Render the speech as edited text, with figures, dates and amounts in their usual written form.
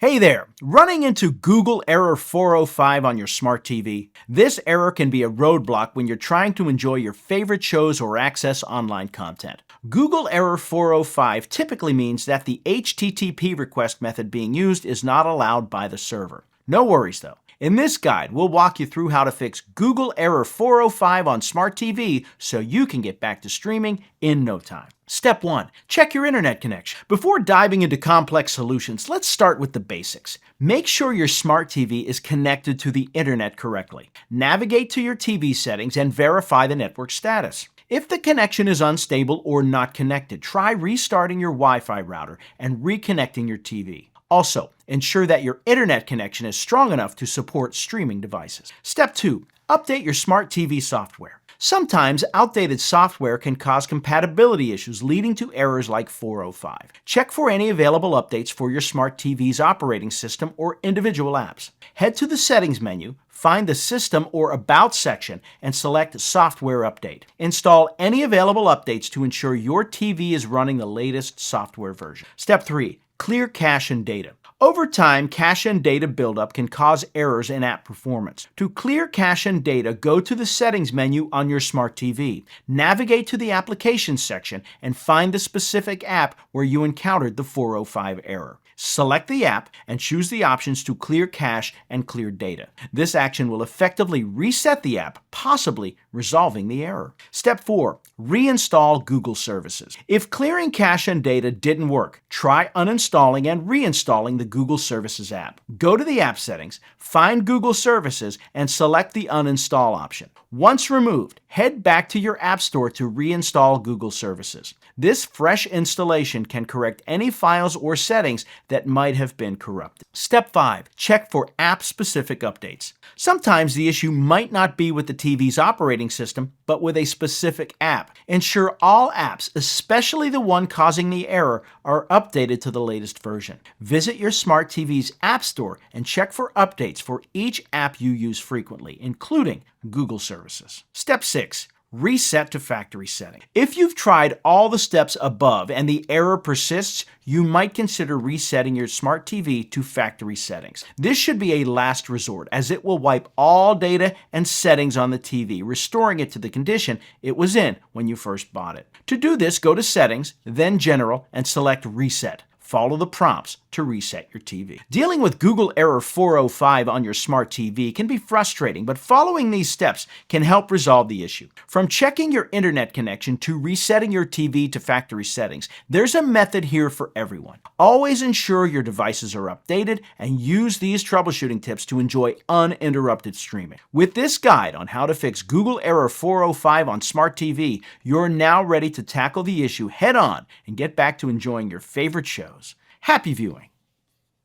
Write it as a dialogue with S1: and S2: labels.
S1: Hey there! Running into Google Error 405 on your smart TV? This error can be a roadblock when you're trying to enjoy your favorite shows or access online content. Google Error 405 typically means that the HTTP request method being used is not allowed by the server. No worries though. In this guide, we'll walk you through how to fix Google Error 405 on smart TV so you can get back to streaming in no time. Step 1. Check your internet connection. Before diving into complex solutions, let's start with the basics. Make sure your smart TV is connected to the internet correctly. Navigate to your TV settings and verify the network status. If the connection is unstable or not connected, try restarting your Wi-Fi router and reconnecting your TV. Also, ensure that your internet connection is strong enough to support streaming devices. Step 2. Update your smart TV software. Sometimes outdated software can cause compatibility issues leading to errors like 405. Check for any available updates for your smart TV's operating system or individual apps. Head to the Settings menu, find the System or About section, and select Software Update. Install any available updates to ensure your TV is running the latest software version. Step 3. Clear cache and data. Over time, cache and data buildup can cause errors in app performance. To clear cache and data, go to the Settings menu on your smart TV. Navigate to the Applications section and find the specific app where you encountered the 405 error. Select the app and choose the options to clear cache and clear data. This action will effectively reset the app, possibly resolving the error. Step 4. Reinstall Google services. If clearing cache and data didn't work, try uninstalling and reinstalling the Google Services app. Go to the app settings, find Google Services, and select the uninstall option. Once removed, head back to your App Store to reinstall Google Services. This fresh installation can correct any files or settings that might have been corrupted. Step 5. Check for app-specific updates. Sometimes the issue might not be with the TV's operating system, but with a specific app. Ensure all apps, especially the one causing the error, are updated to the latest version. Visit your smart TV's App Store and check for updates for each app you use frequently, including Google Services. Step 6. Reset to factory setting. If you've tried all the steps above and the error persists, you might consider resetting your smart TV to factory settings. This should be a last resort, as it will wipe all data and settings on the TV, restoring it to the condition it was in when you first bought it. To do this, go to Settings, then General, and select Reset. Follow the prompts to reset your TV. Dealing with Google Error 405 on your smart TV can be frustrating, but following these steps can help resolve the issue. From checking your internet connection to resetting your TV to factory settings, there's a method here for everyone. Always ensure your devices are updated and use these troubleshooting tips to enjoy uninterrupted streaming. With this guide on how to fix Google Error 405 on smart TV, you're now ready to tackle the issue head on and get back to enjoying your favorite shows. Happy viewing!